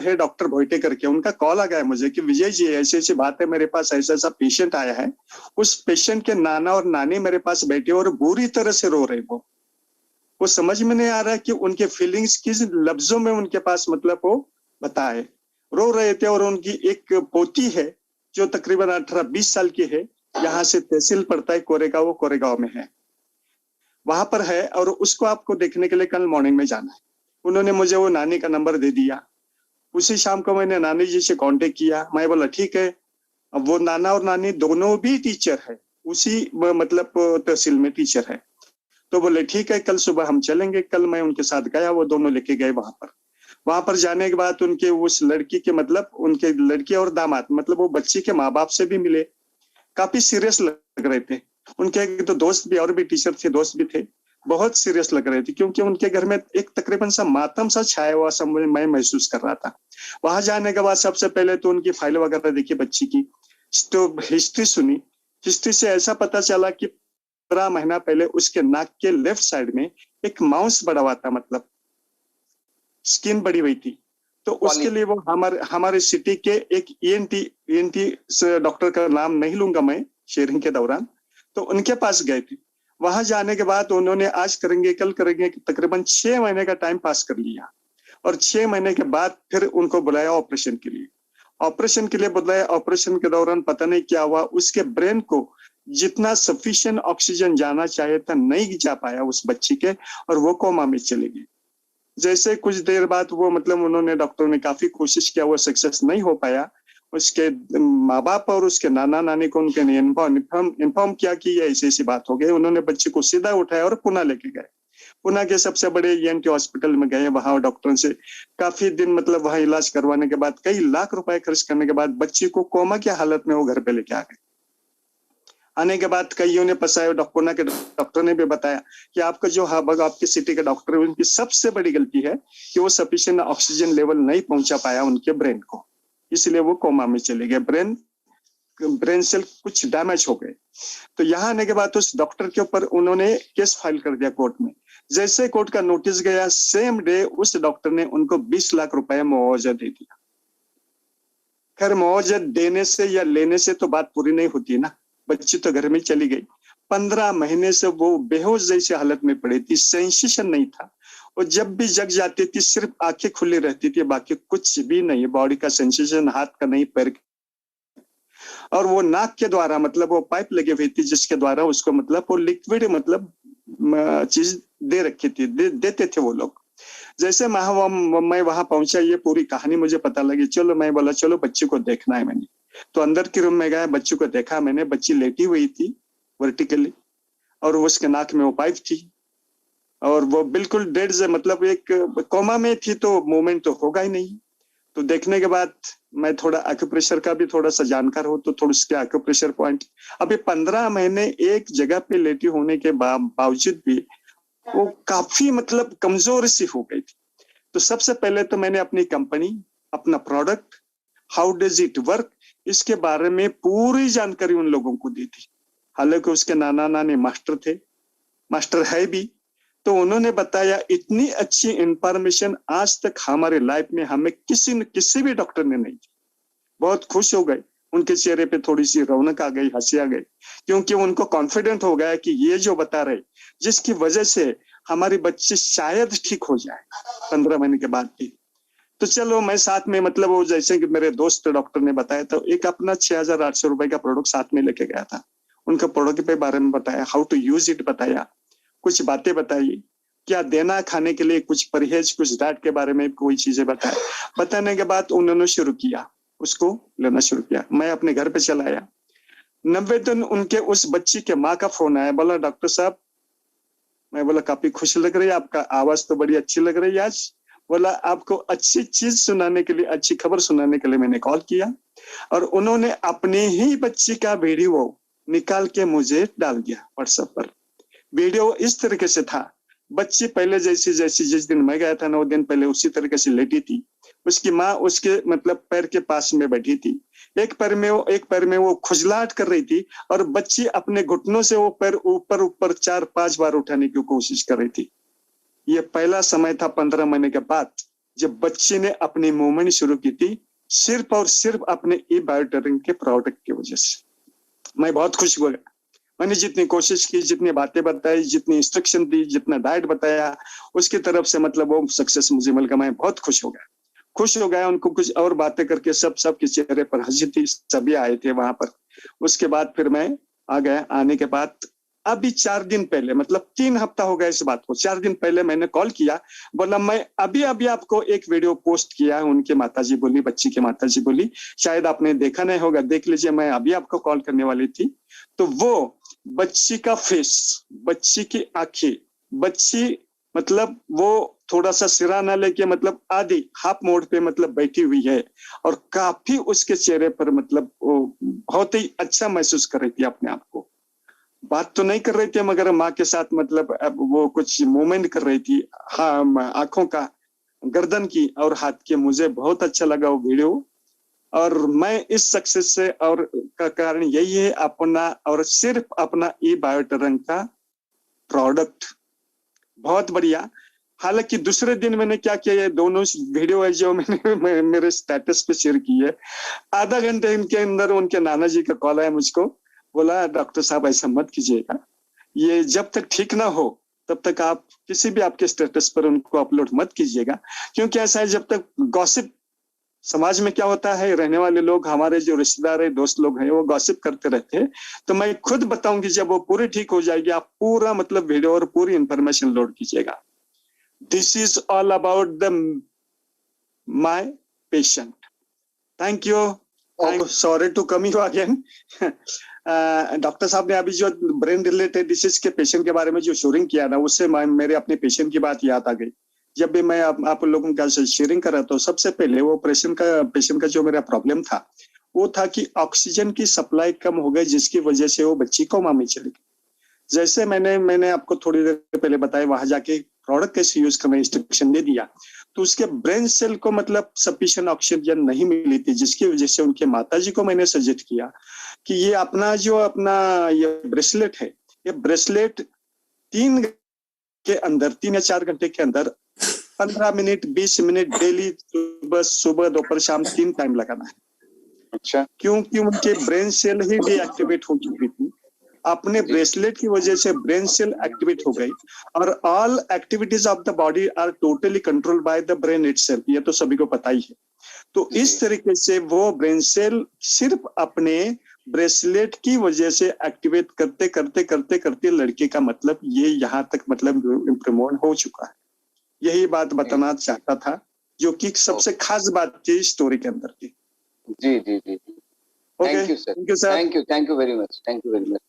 है डॉक्टर भोइटे करके, उनका कॉल आ गया मुझे कि विजय जी ऐसी ऐसी बात है, मेरे पास ऐसा ऐसा पेशेंट आया है, उस पेशेंट के नाना और नानी मेरे पास बैठे और बुरी तरह से रो रहे। वो समझ में नहीं आ रहा कि उनके फीलिंग्स किस लफ्जों में उनके पास मतलब वो बताए। रो रहे थे और उनकी एक पोती है जो तकरीबन 18-20 साल की है, यहाँ से तहसील पड़ता है कोरेगांव, वो कोरेगांव में है, वहां पर है, और उसको आपको देखने के लिए कल मॉर्निंग में जाना है। उन्होंने मुझे वो नानी का नंबर दे दिया। उसी शाम को मैंने नानी जी से कांटेक्ट किया। मैं बोला ठीक है। अब वो नाना और नानी दोनों भी टीचर है, उसी मतलब तहसील में टीचर है। तो बोले ठीक है, कल सुबह हम चलेंगे। कल मैं उनके साथ गया, वो दोनों लेके गए वहां पर। वहां पर जाने के बाद उनके उस लड़की के मतलब उनके लड़की और दामाद मतलब वो बच्ची के माँ बाप से भी मिले। काफी सीरियस लग रहे थे। उनके एक तो दोस्त भी और भी टीचर थे, दोस्त भी थे, बहुत सीरियस लग रहे थे, क्योंकि उनके घर में एक तकरीबन सा मातम सा छाया हुआ सब मैं महसूस कर रहा था। वहां जाने के बाद सबसे पहले तो उनकी फाइल वगैरह देखी बच्ची की, तो हिस्ट्री सुनी। हिस्ट्री से ऐसा पता चला कि 15 महीना पहले उसके नाक के लेफ्ट साइड में एक माउस बड़ा हुआ था, मतलब स्किन बड़ी हुई थी। तो उसके लिए वो हमारे सिटी के एक ईएनटी डॉक्टर का नाम नहीं लूंगा मैं शेयरिंग के दौरान, तो उनके पास गए थे। वहां जाने के बाद उन्होंने आज करेंगे कल करेंगे तकरीबन 6 महीने का टाइम पास कर लिया, और 6 महीने के बाद फिर उनको बुलाया ऑपरेशन के लिए। ऑपरेशन के लिए बुलाया। ऑपरेशन के दौरान पता नहीं क्या हुआ, उसके ब्रेन को जितना सफिशिएंट ऑक्सीजन जाना चाहिए था नहीं जा पाया उस बच्ची के, और वो कोमा में चले गई। जैसे कुछ देर बाद वो मतलब उन्होंने डॉक्टर ने काफी कोशिश किया, वो सक्सेस नहीं हो पाया। उसके माँ बाप और उसके नाना नानी को उनके इन्फॉर्म किया कि ये ऐसी ऐसी बात हो गई। उन्होंने बच्चे को सीधा उठाया और पुणे लेके गए। पुणे के सबसे बड़े ईएनटी हॉस्पिटल में गए। वहां डॉक्टरों से काफी दिन मतलब वहां इलाज करवाने के बाद, कई लाख रुपए खर्च करने के बाद बच्ची को कोमा की हालत में वो घर पे लेके आ गए। आने के बाद कईयों ने फंसाया, पुणे के डॉक्टर ने भी बताया कि आपका जो आपके सिटी के डॉक्टर है उनकी सबसे बड़ी गलती है कि वो सफिशिएंट ऑक्सीजन लेवल नहीं पहुंचा पाया उनके ब्रेन को, इसलिए वो कोमा में चले गए। ब्रेन सेल कुछ डैमेज हो गए। तो यहाँ आने के बाद उस डॉक्टर के ऊपर उन्होंने केस फाइल कर दिया कोर्ट में। जैसे कोर्ट का नोटिस गया, सेम डे उस डॉक्टर ने उनको 20 लाख रुपए मुआवजा दे दिया। खैर मुआवजा देने से या लेने से तो बात पूरी नहीं होती ना, बच्ची तो घर में चली गई। 15 महीने से वो बेहोश जैसी हालत में पड़ी थी, सेंसेशन नहीं था। और जब भी जग जाती थी सिर्फ आंखें खुली रहती थी, बाकी कुछ भी नहीं, बॉडी का सेंसेशन हाथ का नहीं, पैर। और वो नाक के द्वारा मतलब वो पाइप लगी हुई थी जिसके द्वारा उसको मतलब वो लिक्विड मतलब चीज दे रखी थी, देते थे वो लोग। जैसे मैं वहां पहुंचा, ये पूरी कहानी मुझे पता लगी। चलो मैं बोला चलो बच्ची को देखना है। मैंने तो अंदर के रूम में गया, बच्ची को देखा मैंने। बच्ची लेटी हुई थी वर्टिकली, और उसके नाक में वो पाइप थी, और वो बिल्कुल डेड से मतलब एक कोमा में थी, तो मूवमेंट तो होगा ही नहीं। तो देखने के बाद मैं थोड़ा एक्यूप्रेशर का भी थोड़ा सा जानकार हूँ, तो थोड़ा उसके एक्यूप्रेशर पॉइंट, अभी 15 महीने एक जगह पे लेटी होने के बावजूद भी वो काफी मतलब कमजोर सी हो गई थी। तो सबसे पहले तो मैंने अपनी कंपनी, अपना product, how does it work, इसके बारे में पूरी जानकारी उन लोगों को दी थी। हालांकि उसके नाना नानी मास्टर थे, मास्टर है भी, तो उन्होंने बताया। इतनी अच्छी इंफॉर्मेशन आज तक हमारे लाइफ में हमें किसी भी डॉक्टर ने नहीं दी। बहुत खुश हो गए, उनके चेहरे पे थोड़ी सी रौनक आ गई, हंसी आ गई, क्योंकि उनको कॉन्फिडेंट हो गया कि ये जो बता रहे, जिसकी वजह से हमारी बच्ची शायद ठीक हो जाए 15 महीने के बाद भी। तो चलो मैं साथ में मतलब वो जैसे कि मेरे दोस्त डॉक्टर ने बताया, तो एक अपना 6,800 रुपए का प्रोडक्ट साथ में लेके गया था। उनका प्रोडक्ट के बारे में बताया, हाउ टू यूज इट बताया, कुछ बातें बताई, क्या देना खाने के लिए, कुछ परहेज, कुछ डाइट के बारे में कोई चीजें बताए। बताने के बाद उन्होंने शुरू किया, उसको लेना शुरू किया। मैं अपने घर पे चला आया। 90 दिन उनके उस बच्ची के माँ का फोन आया, बोला डॉक्टर साहब, मैं बोला काफी खुश लग रही है, आपका आवाज तो बड़ी अच्छी लग रही है आज। बोला आपको अच्छी चीज सुनाने के लिए, अच्छी खबर सुनाने के लिए मैंने कॉल किया। और उन्होंने अपने ही बच्ची का वीडियो निकाल के मुझे डाल दिया व्हाट्सएप पर। वीडियो इस तरीके से था, बच्ची पहले जैसी जैसी जिस दिन मैं गया था 9 दिन पहले उसी तरीके से लेटी थी। उसकी माँ उसके मतलब पैर के पास में बैठी थी। एक पैर में वो खुजलाहट कर रही थी, और बच्ची अपने घुटनों से वो पैर ऊपर ऊपर 4-5 बार उठाने की कोशिश कर रही थी। ये पहला समय था 15 महीने के बाद। जब बच्चे ने अपनी मूवमेंट शुरू की थी सिर्फ और सिर्फ अपने ई बायोटेरिंग के प्रोडक्ट की वजह से। मैं बहुत खुश हुआ। मैंने जितनी कोशिश की, जितनी बातें बताई, जितनी इंस्ट्रक्शन दी, जितना डाइट बताया, उसकी तरफ से मतलब वो सक्सेस मुझे मिल गया। मैं बहुत खुश हो गया। उनको कुछ और बातें करके सबके चेहरे पर हंसी थी, सभी आए थे वहां पर। उसके बाद फिर मैं आ गया। आने के बाद अभी 4 दिन पहले, मतलब 3 हफ्ता हो गया इस बात को, 4 दिन पहले मैंने कॉल किया, बोला मैं अभी आपको एक वीडियो पोस्ट किया है। उनकी माताजी बोली, बच्ची की माताजी बोली, शायद आपने देखा नहीं होगा, देख लीजिए, मैं अभी आपको कॉल करने वाली थी। तो वो बच्ची का फेस, बच्ची की आंखें, बच्ची मतलब वो थोड़ा सा सिरा ना लेके मतलब आधी हाफ मोड़ पे मतलब बैठी हुई है, और काफी उसके चेहरे पर मतलब वो बहुत ही अच्छा महसूस कर रही थी अपने आप को। बात तो नहीं कर रही थी मगर माँ के साथ मतलब अब वो कुछ मूवमेंट कर रही थी, हाँ, आंखों का, गर्दन की और हाथ के। मुझे बहुत अच्छा लगा वो वीडियो। और मैं इस सक्सेस से और का कारण यही है, अपना और सिर्फ अपना ई बायोटेरिंग का प्रोडक्ट। बहुत बढ़िया। हालांकि दूसरे दिन मैंने क्या किया, ये दोनों वीडियो है जो मैंने मेरे स्टेटस पे शेयर की है, आधा घंटे इनके अंदर उनके नाना जी का कॉल आया मुझको। बोला डॉक्टर साहब ऐसा मत कीजिएगा, ये जब तक ठीक ना हो तब तक आप किसी भी आपके स्टेटस पर उनको अपलोड मत कीजिएगा। क्योंकि ऐसा है, जब तक गॉसिप, समाज में क्या होता है, रहने वाले लोग, हमारे जो रिश्तेदार है, दोस्त लोग हैं, वो गॉसिप करते रहते हैं। तो मैं खुद बताऊंगी, जब वो पूरी ठीक हो जाएगी आप पूरा मतलब वीडियो और पूरी इंफॉर्मेशन लोड कीजिएगा। This is all about the my patient. Thank you, sorry to come you again. Doctor साहब ने अभी जो ब्रेन रिलेटेड डिसीज के पेशेंट के बारे में जो शेयरिंग किया ना, उससे मेरे अपने पेशेंट की बात याद आ गई। जब भी मैं आप लोगों का शेयरिंग कर रहा था, सबसे पहले वो पेशेंट का जो मेरा प्रॉब्लम था वो था कि ऑक्सीजन की सप्लाई कम हो गई, जिसकी वजह से वो बच्ची कोमा में चली गई। जैसे मैंने आपको थोड़ी देर पहले बताया, वहां जाके प्रोडक्ट कैसे यूज करना इंस्ट्रक्शन दे दिया, तो उसके ब्रेन सेल को मतलब सफिशिएंट ऑक्सीजन नहीं मिली थी, जिसकी वजह से उनके माताजी को मैंने सजेस्ट किया कि ये अपना ये ब्रेसलेट है, ये ब्रेसलेट 3 या 4 घंटे के अंदर 15 मिनट 20 मिनट डेली सुबह दोपहर शाम 3 टाइम लगाना है। अच्छा। क्योंकि उनके ब्रेन सेल ही डीएक्टिवेट हो चुकी थी। अपने ब्रेसलेट की वजह से ब्रेन सेल एक्टिवेट हो गई, और all activities of the body are totally controlled by the brain itself. ये तो सभी को पता ही है। तो इस तरीके से वो ब्रेन सेल सिर्फ अपने ब्रेसलेट की वजह से एक्टिवेट करते करते करते करते लड़के का मतलब ये यहाँ तक मतलब इम्प्रूवमेंट हो चुका है। यही बात बताना चाहता था, जो कि सबसे खास बात थी स्टोरी के अंदर की। जी जी जी। Thank you sir, thank you very much, thank you very much.